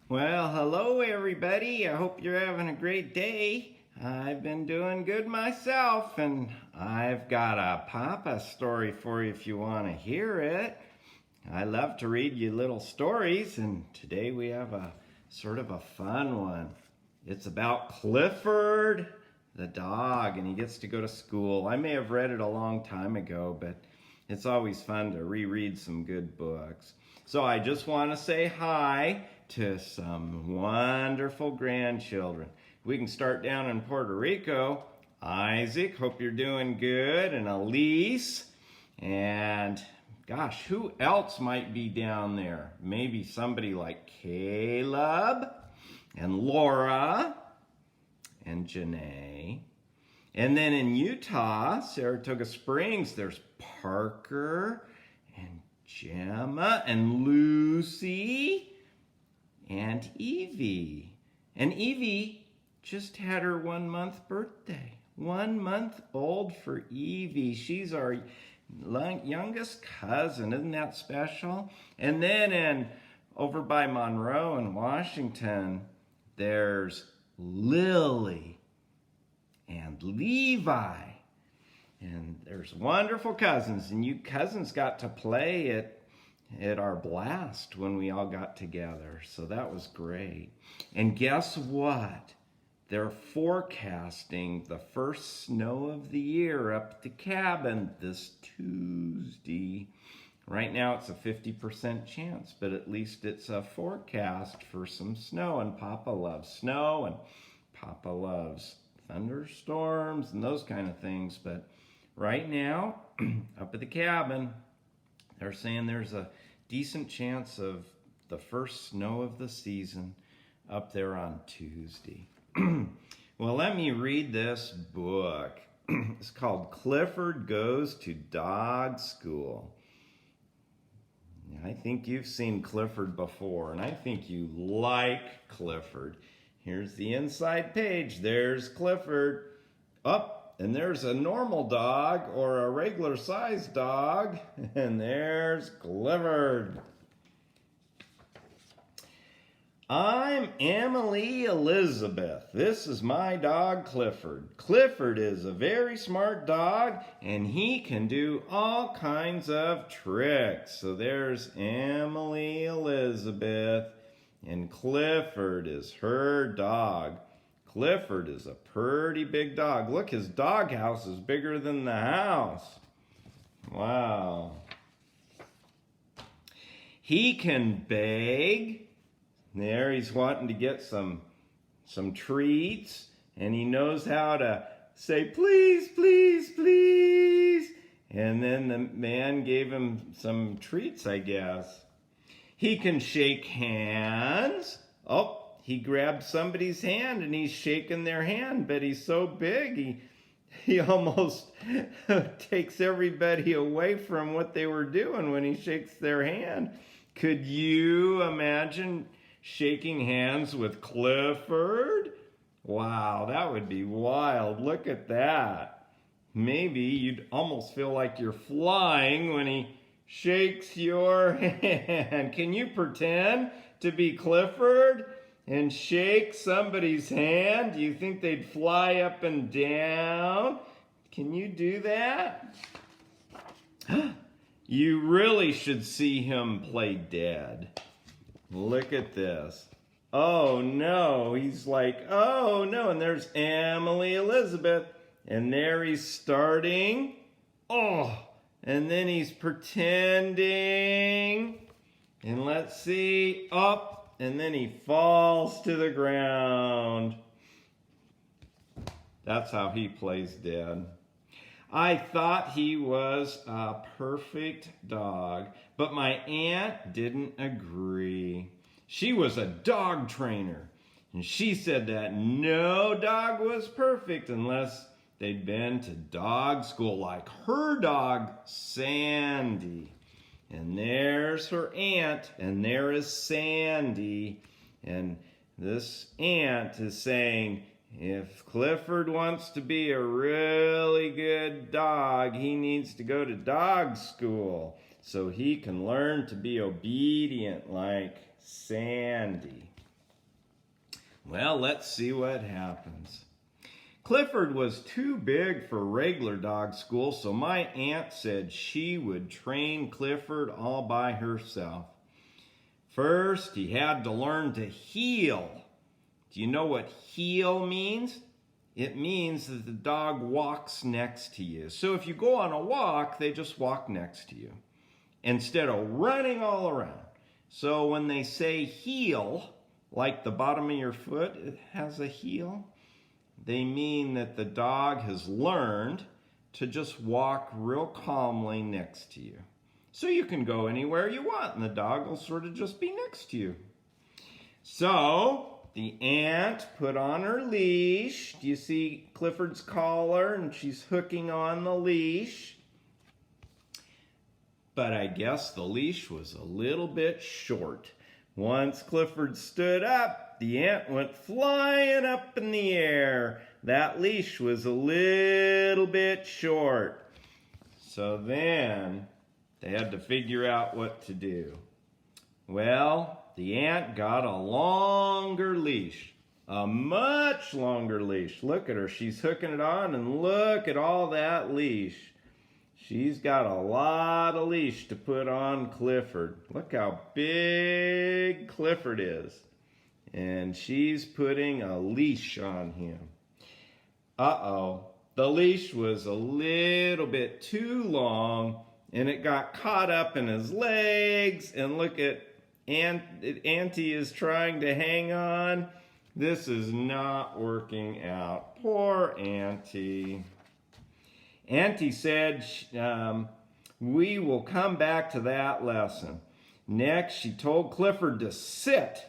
Well, hello everybody. I hope you're having a great day. I've been doing good myself, and I've got a Papa story for you if you want to hear it. I love to read you little stories, and today we have a sort of a fun one. It's about Clifford the dog, and he gets to go to school. I may have read it a long time ago, but it's always fun to reread some good books. So I just want to say hi to some wonderful grandchildren. We can start down in Puerto Rico. Isaac, hope you're doing good, and Elise, and gosh, who else might be down there? Maybe somebody like Caleb and Laura and Janae. And then in Utah, Saratoga Springs, there's Parker and Gemma and Lucy and Evie. And Evie just had her 1 month birthday. 1 month old for Evie. She's our youngest cousin. Isn't that special? And then over by Monroe in Washington, there's Lily and Levi. And there's wonderful cousins. And you cousins got to play at our blast when we all got together. So that was great. And guess what? They're forecasting the first snow of the year up at the cabin this Tuesday. Right now it's a 50% chance, but at least it's a forecast for some snow. And Papa loves snow, and Papa loves thunderstorms and those kind of things. But right now, up at the cabin, they're saying there's a decent chance of the first snow of the season up there on Tuesday. Well, let me read this book. It's called Clifford Goes to Dog School. I think you've seen Clifford before, and I think you like Clifford. Here's the inside page. There's Clifford. And there's a normal dog or a regular sized dog. And there's Clifford. I'm Emily Elizabeth. This is my dog Clifford. Clifford is a very smart dog, and he can do all kinds of tricks. So there's Emily Elizabeth, and Clifford is her dog. Clifford is a pretty big dog. Look, his doghouse is bigger than the house. Wow. He can beg. There, he's wanting to get some treats, and he knows how to say, please, please, please. And then the man gave him some treats, I guess. He can shake hands. He grabbed somebody's hand and he's shaking their hand, but he's so big, he almost takes everybody away from what they were doing when he shakes their hand. Could you imagine shaking hands with Clifford? Wow, that would be wild. Look at that. Maybe you'd almost feel like you're flying when he shakes your hand. Can you pretend to be Clifford and shake somebody's hand? Do you think they'd fly up and down? Can you do that? You really should see him play dead. Look at this. Oh no, he's like, oh no, and there's Emily Elizabeth, and there he's starting. And then he's pretending, and let's see, up, and then he falls to the ground. That's how he plays dead. I thought he was a perfect dog, but my aunt didn't agree. She was a dog trainer, and she said that no dog was perfect unless they'd been to dog school, like her dog, Sandy. And there's her aunt, and there is Sandy. And this aunt is saying, if Clifford wants to be a really good dog, he needs to go to dog school so he can learn to be obedient like Sandy. Well, let's see what happens. Clifford was too big for regular dog school, so my aunt said she would train Clifford all by herself. First, he had to learn to heel. Do you know what heel means? It means that the dog walks next to you. So if you go on a walk, they just walk next to you instead of running all around. So when they say heel, like the bottom of your foot, it has a heel, they mean that the dog has learned to just walk real calmly next to you. So you can go anywhere you want and the dog will sort of just be next to you. So the aunt put on her leash. Do you see Clifford's collar? And she's hooking on the leash. But I guess the leash was a little bit short. Once Clifford stood up, the aunt went flying up in the air. That leash was a little bit short. So then they had to figure out what to do. Well, the aunt got a longer leash, a much longer leash. Look at her, she's hooking it on, and look at all that leash. She's got a lot of leash to put on Clifford. Look how big Clifford is. And she's putting a leash on him. Uh-oh, the leash was a little bit too long, and it got caught up in his legs, and look at Auntie is trying to hang on. This is not working out. Poor Auntie. Auntie said, we will come back to that lesson. Next, she told Clifford to sit.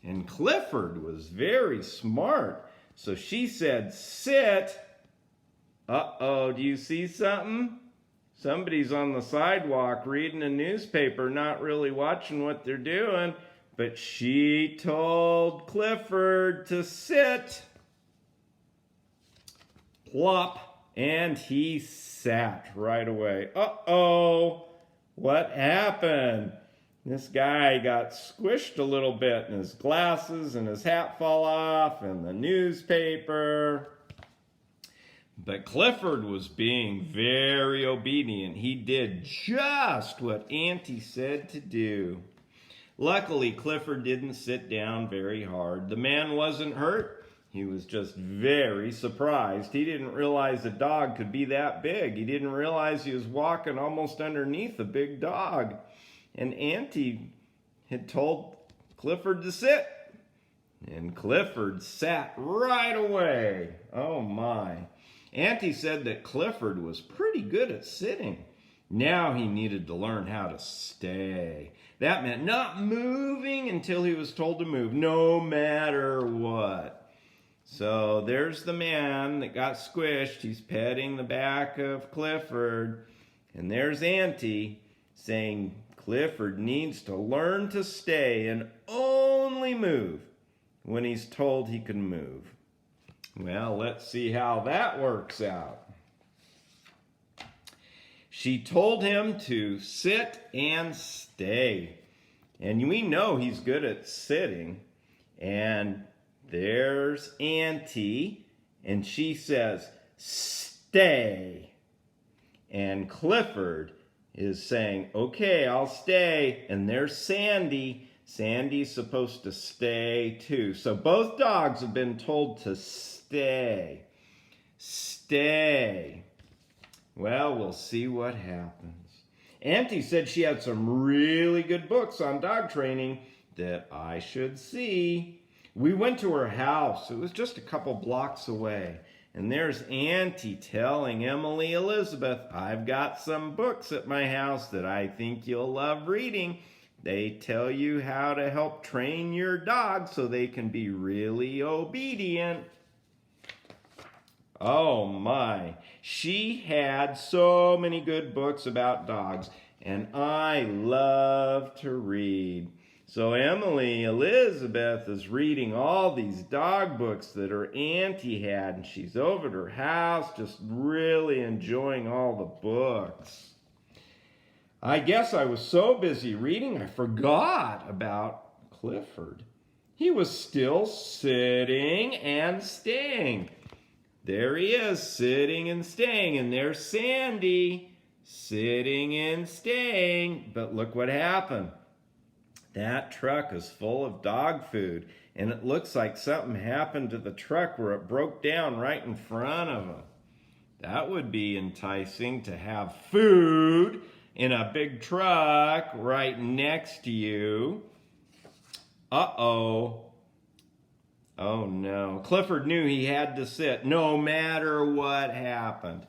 And Clifford was very smart. So she said, sit. Uh-oh, do you see something? Somebody's on the sidewalk reading a newspaper, not really watching what they're doing. But she told Clifford to sit. Plop. And he sat right away. Uh-oh, what happened? This guy got squished a little bit, and his glasses and his hat fall off, and the newspaper. But Clifford was being very obedient. He did just what Auntie said to do. Luckily, Clifford didn't sit down very hard. The man wasn't hurt. He was just very surprised. He didn't realize a dog could be that big. He didn't realize he was walking almost underneath a big dog. And Auntie had told Clifford to sit. And Clifford sat right away. Oh my. Auntie said that Clifford was pretty good at sitting. Now he needed to learn how to stay. That meant not moving until he was told to move, no matter what. So there's the man that got squished. He's petting the back of Clifford. And there's Auntie saying Clifford needs to learn to stay and only move when he's told he can move. Well, let's see how that works out. She told him to sit and stay. And we know he's good at sitting. And there's Auntie, and she says, stay. And Clifford is saying, okay, I'll stay. And there's Sandy. Sandy's supposed to stay too. So both dogs have been told to stay. Stay. Well, we'll see what happens. Auntie said she had some really good books on dog training that I should see. We went to her house. It was just a couple blocks away. And there's Auntie telling Emily Elizabeth, I've got some books at my house that I think you'll love reading. They tell you how to help train your dog so they can be really obedient. Oh my, she had so many good books about dogs, and I love to read. So Emily Elizabeth is reading all these dog books that her auntie had, and she's over at her house just really enjoying all the books. I guess I was so busy reading I forgot about Clifford. He was still sitting and staying. There he is, sitting and staying. And there's Sandy, sitting and staying. But look what happened. That truck is full of dog food. And it looks like something happened to the truck where it broke down right in front of him. That would be enticing, to have food in a big truck right next to you. Uh-oh. Oh no. Clifford knew he had to sit no matter what happened.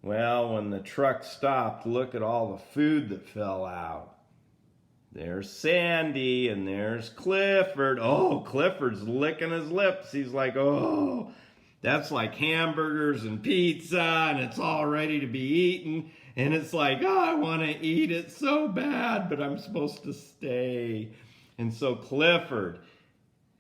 Well, when the truck stopped, look at all the food that fell out. There's Sandy and there's Clifford. Oh, Clifford's licking his lips. He's like, oh, that's like hamburgers and pizza and it's all ready to be eaten. And it's like, oh, I want to eat it so bad, but I'm supposed to stay. And so Clifford,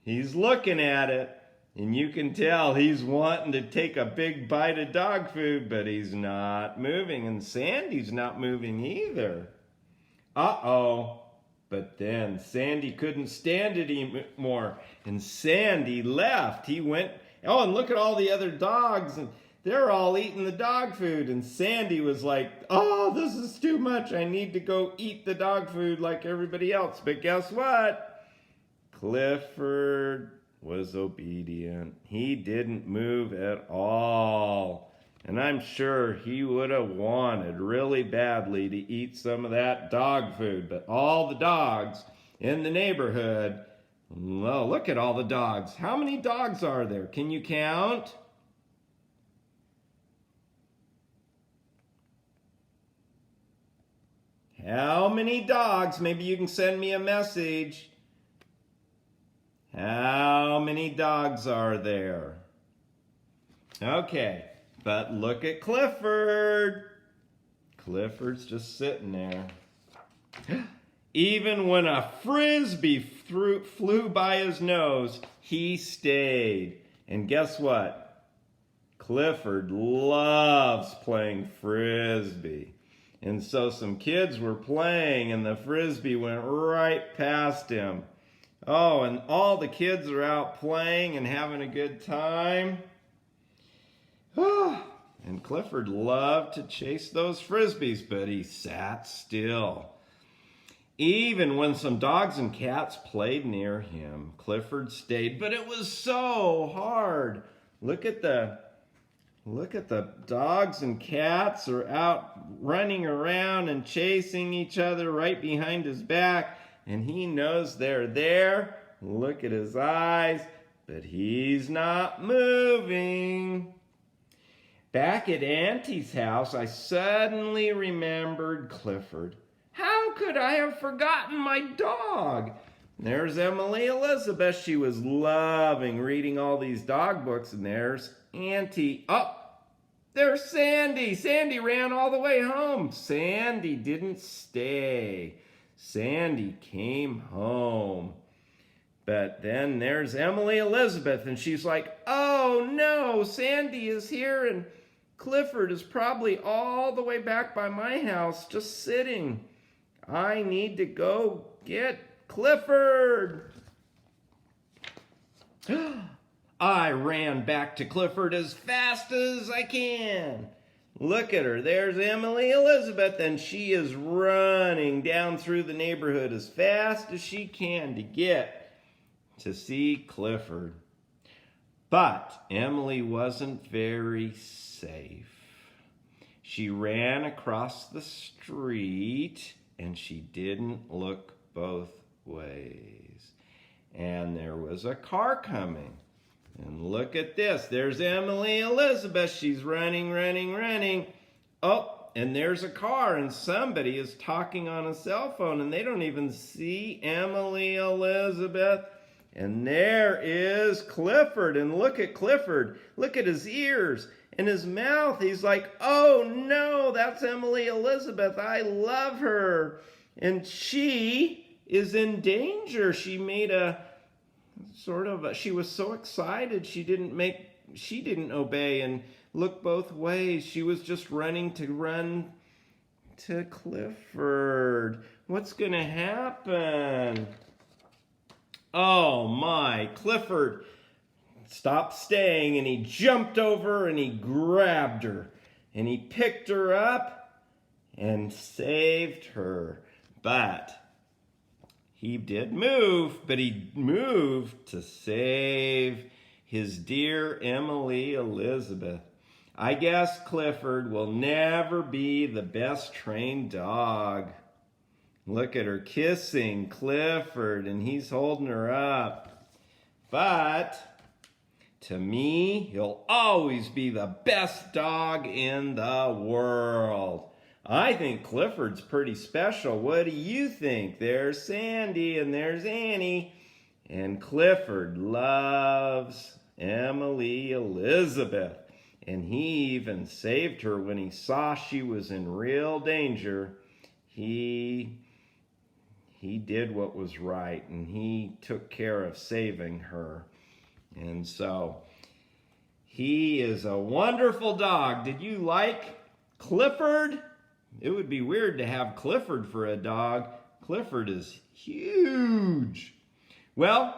he's looking at it, and you can tell he's wanting to take a big bite of dog food, but he's not moving, and Sandy's not moving either. Uh-oh. But then Sandy couldn't stand it anymore, and Sandy left. He went, oh, and look at all the other dogs, and they're all eating the dog food, and Sandy was like, oh, this is too much. I need to go eat the dog food like everybody else. But guess what? Clifford was obedient. He didn't move at all. And I'm sure he would have wanted really badly to eat some of that dog food. But all the dogs in the neighborhood, well, look at all the dogs. How many dogs are there? Can you count? How many dogs? Maybe you can send me a message. How many dogs are there? Okay, but look at Clifford. Clifford's just sitting there. Even when a frisbee flew by his nose, he stayed. And guess what? Clifford loves playing frisbee. And so some kids were playing and the frisbee went right past him. Oh, and all the kids are out playing and having a good time. And Clifford loved to chase those frisbees, but he sat still. Even when some dogs and cats played near him, Clifford stayed, but it was so hard. Look at the dogs and cats are out running around and chasing each other right behind his back, and he knows they're there. Look at his eyes, but he's not moving. Back at Auntie's house, I suddenly remembered Clifford. How could I have forgotten my dog? There's Emily Elizabeth. She was loving reading all these dog books, and there's Auntie. Oh, there's Sandy. Sandy ran all the way home. Sandy didn't stay. Sandy came home. But then there's Emily Elizabeth, and she's like, oh no, Sandy is here, and Clifford is probably all the way back by my house, just sitting. I need to go get Clifford. I ran back to Clifford as fast as I can. Look at her. There's Emily Elizabeth, and she is running down through the neighborhood as fast as she can to get to see Clifford. But Emily wasn't very safe. She ran across the street, and she didn't look both ways. And there was a car coming. And look at this. There's Emily Elizabeth. She's running, running, running. Oh, and there's a car, and somebody is talking on a cell phone, and they don't even see Emily Elizabeth. And there is Clifford. And look at Clifford. Look at his ears and his mouth. He's like, oh no, that's Emily Elizabeth. I love her. And she is in danger. She made a she was so excited she didn't obey and look both ways. She was just running to Clifford. What's gonna happen? Oh my, Clifford stopped staying and he jumped over and he grabbed her and he picked her up and saved her. But he did move, but he moved to save his dear Emily Elizabeth. I guess Clifford will never be the best trained dog. Look at her kissing Clifford, and he's holding her up. But to me, he'll always be the best dog in the world. I think Clifford's pretty special. What do you think? There's Sandy and there's Annie. And Clifford loves Emily Elizabeth. And he even saved her when he saw she was in real danger. He did what was right, and he took care of saving her. And so he is a wonderful dog. Did you like Clifford? It would be weird to have Clifford for a dog. Clifford is huge. Well,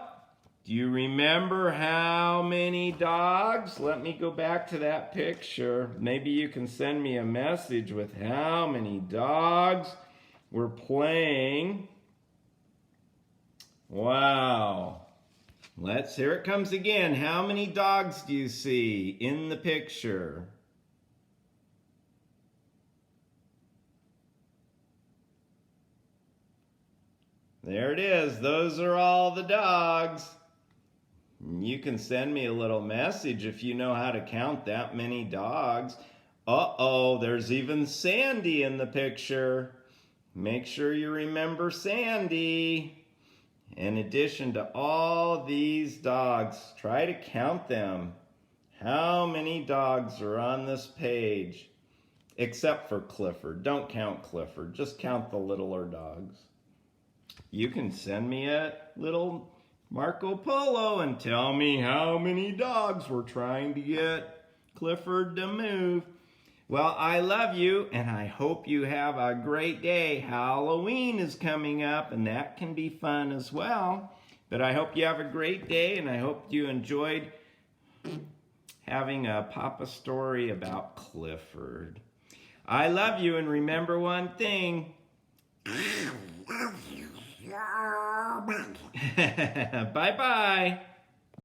do you remember how many dogs? Let me go back to that picture. Maybe you can send me a message with how many dogs were playing. Wow. Here it comes again. How many dogs do you see in the picture? There it is. Those are all the dogs. You can send me a little message if you know how to count that many dogs. Uh-oh, there's even Sandy in the picture. Make sure you remember Sandy. In addition to all these dogs, try to count them. How many dogs are on this page? Except for Clifford. Don't count Clifford. Just count the littler dogs. You can send me a little Marco Polo and tell me how many dogs we're trying to get Clifford to move. Well, I love you, and I hope you have a great day. Halloween is coming up, and that can be fun as well. But I hope you have a great day, and I hope you enjoyed having a Papa story about Clifford. I love you, and remember one thing. I love you so much. Bye-bye.